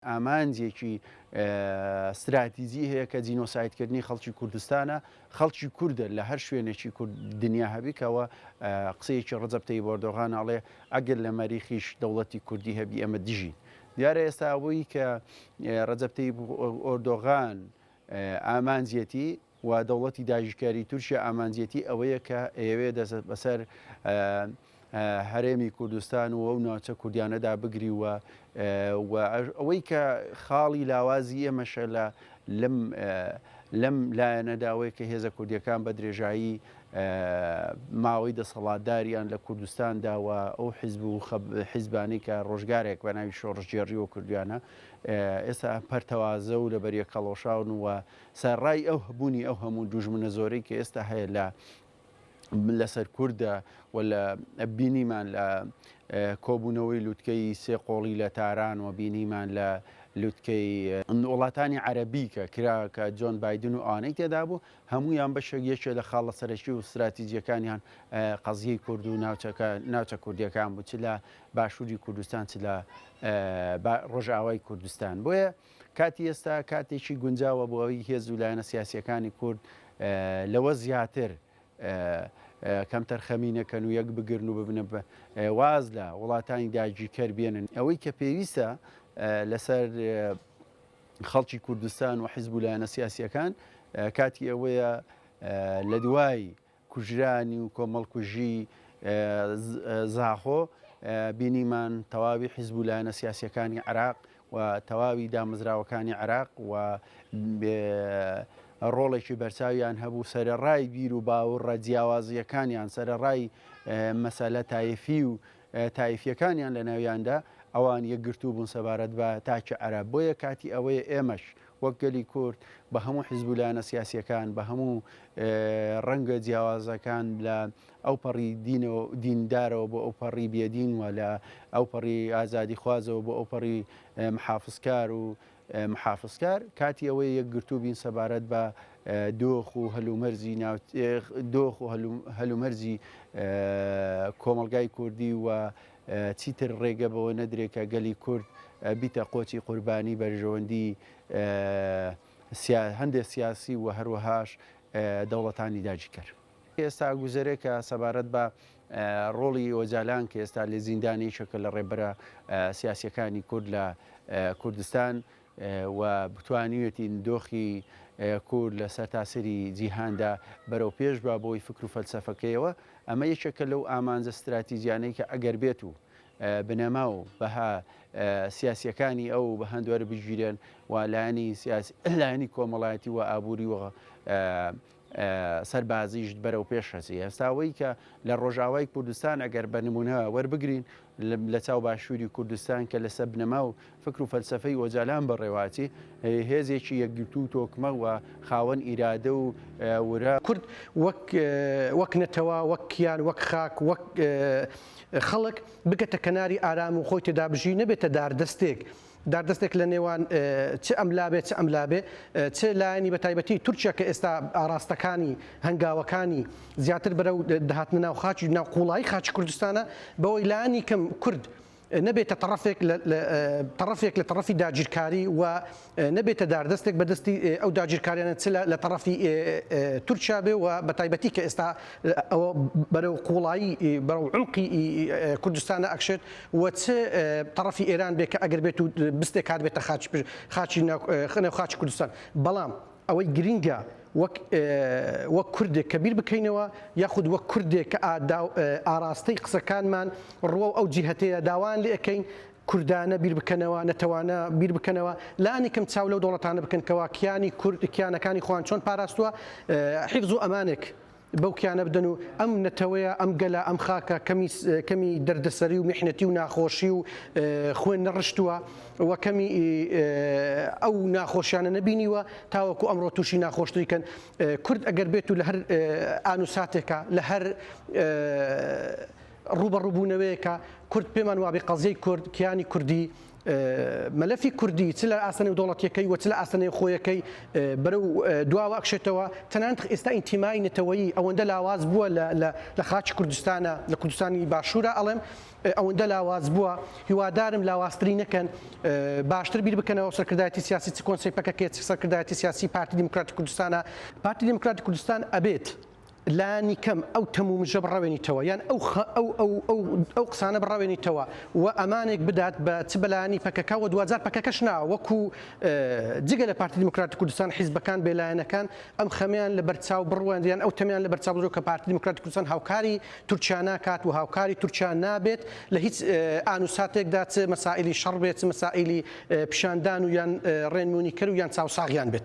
ئامانجێکی استراتیزی هەیە کە جینۆسایدکردنی خەڵکی کوردستانە خەڵکی کووردە لە هەر شوێنێکی دنیا هەبیکەوە قسەیەکی ڕەجەب تەیب ئەردۆغان ئەڵێ ئەگەر لە مەریخیش دەوڵەتی کوردی هەبی ئەمە دژین دیارە ئێستا ئەوەی کە ڕەجەب تەیب ئەردۆغان ئامانجێتی و دەوڵەتی داژیکاری تورکیا ئامانجێتی ئەوەیە کە ئێوێ دەست بەسەر هەرێمی کوردستان و ئەو ناوچە کوردیانەدا بگری و ئەوەی کە خاڵی لاوازی ئێمەشە لەم لایەنەداوەی کە هێزە کوردیەکان بە درێژایی ماوەی دەسەڵاتداریان لە کوردستانداوە ئەو حیزب و حیزبانی کە ڕۆژگارێک بە ناوی شۆڕژگێڕی و کوردیانە ئێستا پەرتەوازە و لە بەریە کەڵۆشاون و سەرڕای ئەو هەبوونی ئەو هەموو دوژمنە زۆرەی کە ئێستا هەیە لەسەر کووردە و لە بینیمان لە کۆبوونەوەی لووتکەی سێ قۆڵی لە تاران و بینیمان لە لووتکەی وڵاتانی عەرەبی کە کرا کە جۆن بایدن و ئانەی تێدا بوو هەمویان بەشێک یەکێ لە خاڵە سەرەکی و استراتیجیەکانیان قەزیەی کورد و ناوچە کوردیەکان بوو چ لە باشووری کوردستان چ لە ڕۆژئاوای کوردستان بۆیە کاتی ئێستا کاتێکی گونجاوە بۆ ئەوەی هێز و لایەنە سیاسیەکانی کورد لەوە زیاتر کەم تەرخەمینەکەن و یەک بگرن و ببنە واز لە وڵاتانی داگیرکەر بێنن ئەوەی کە پێویستە لەسەر خەڵکی کوردستان و حیزب و لایەنە سیاسیەکان کاتی ئەوەیە لە دوای کوژرانی و کۆمەڵکوژی زاخۆ بینیمان تەواوی حیزب و لایەنە سیاسیەکانی عێراق و تەواوی دامەزراوەکانی عێراق و ڕۆڵێکی بەرچاویان هەبوو سەرەڕای بیر و باوەڕە جیاوازیەکانیان سەرەڕای مەسەلە تایفی و تایفیەکانیان لە ناویاندا ئەوان یەکگرتوو بوون سەبارەت بە تاکە عەرەب بۆیە کاتی ئەوەیە ئێمەش وەک گەلی کورد بە هەموو حیزب و لایەنە سیاسیەکان بە هەموو ڕەنگە جیاوازەکان لە ئەو پەڕی دیندارەوە بۆ ئەو پەڕی بێدین و لە ئەو پەڕی ئازادی خوازەوە بۆ ئەو پەڕی محافزکار و محافزکار کاتی ئەوەی یەکگرتوو بین سەبارەت بە دۆخ و هەلومەرزی دۆخ و هەلومەرزی کۆمەلگای کوردی و چیتر ڕێگە بەوە نەدرێکە گەلی کورد بیتە قۆچی قوربانی بەرژەوەندی هەندێک سیاسی و هەروەهاش دەوڵەتانی داگیرکەر ئێستا گوزەرێکە سەبارەت بە ڕۆڵی ئۆجالان کە ئێستا لە زیندانی شەکە لە ڕێبەرە سیاسیەکانی کورد لە کوردستان و بتوانیوێتی دۆخی کورد لە سەرتاسەری جیهاندا بەرەو پێش بە بۆی فکر و فەلسەفەکەیەوە ئەمە یەکێکە لەو ئامانجە استراتیژیانەی کە ئەگەر بێت و بنەما و بەها سیاسیەکانی ئەو بە هەندوەرە بگیرێن و لایەنی کۆمەڵایەتی و ئابووری و سەربازیش بەرەو پێش هەسی ئێستاوەی کە لە ڕۆژاوای کوردستان ئەگەر بە نمونە وەربگرین لە چاو باشووری کوردستان کە لەسەر بنەما و فکر و فەلسەفەی ئۆجالان بەڕێواتی هێزێکی یەکگرتوو تۆکمە و خاوەن ئیرادە و ورە کورد وەک نەتەوە وەک کیان وەک خاک وەک خەڵک بگەتە کەناری ئارام و خۆی تێدا بژی نەبێتە داردەستێک لە نێوان چ ئەملابێ چ ئەملابێ چ لایەنی بە تایبەتی تورکیا کە ئێستا ئاراستەکانی هەنگاوەکانی زیاتر بەرەو داهاتنە ناو خاچی ناو قوڵایی خاچی کوردستانە بەوەی لایەنی کەم کورد نەبێتە تەڕەفێک لە تەڕەفی داگیرکاری و نەبێتە داردەستێک بەدەستی ئەو داگیرکاریانە چ لە تەڕەفی تورکیا بێ و بە تایبەتی کە ئێستا ئەوە بەرەو قوڵایی بەرەو عمقی کوردستانە ئەکشێت و چ تەڕەفی ئێران بێ کە ئەگەر بێت و بستێک کات بێتە خاچی ناو خاچی کوردستان بەڵام ئەوەی گرینگە وەک کوردێک کە بیر بکەینەوە یاخود وەک کوردێک کە ئاراستەی قسەکانمان ڕوە ئەو جیهەتەیە داوان لێ ئەەکەین کوردانە بیر بکەنەوە نەتەوانە بیر بکەنەوە لانی کەم چاو لەو دەوڵەتانە بکەنکەوە کیانی کورد کیانەکانی خۆیان چۆن پاراستووە حیفز و ئەمانێک بەو کیانە بدەن و ئەم نەتەوەیە ئەم گەلە ئەم خاکە کەمی دەردەسەری و میحنەتی و ناخۆشی و خوێن نەڕشتووە و کەمی ئەو ناخۆشیانە نەبینیوە تاوەکو ئەمڕۆ تووشی ناخۆشتریکەن کورد ئەگەر بێت و لە هەر ئانوساتێکە لە هەر ڕوبەڕووبوونەوەیەکە کورد پێمان وابێ قەزەی کورد کیانی کوردی مەلەفی کوردی چ لە ئاسانەی دەوڵەتیەکەی و چ لە ئاسانەی خۆیەکەی بەرەو دواوە ئەکشێتەوە تەنانەت ئێستا ئینتیمای نەتەوەیی ئەوەندە لاواز بووە لە خاچی کوردستانە لە کوردستانی باشوورە ئەڵێم ئەوەندە لاواز بووە هیوادارم لاوازتری نەکەن باشتر بیر بکەنەوە سەرکردایەتی سیاسی چ کۆنسیپەکەکێت سەرکردایەتی سیاسی پارتی دیموکراتی کوردستانە پارتی دیموکراتی کوردستان ئەبێت لانی کەم ئەو تەمومژە بڕاوێنیتەوە یان ئەو قسانە بڕاوێنیتەوە و ئەمانێک بدات بە چ بەلایانی پەکەکە و دوزار پەکەکەش ناوە وەکو جگە لە پارتی دیموکراتی کوردستان حیزبەکان بێلایەنەکان ئەم خەمیان لە بەرچاو بڕوان یان ئەو تەمیان لە بەرچاو بڕۆ کە پارتی دیموکراتی کوردستان هاوکاری تورکیا ناکات و هاوکاری تورکیا نابێت لە هیچ ئانوساتێکدا چ مەسائلی شەڕ بێت چ مەسائلی پیشاندان و یان ڕێنمونیکەر و یان چاوساغیان بێت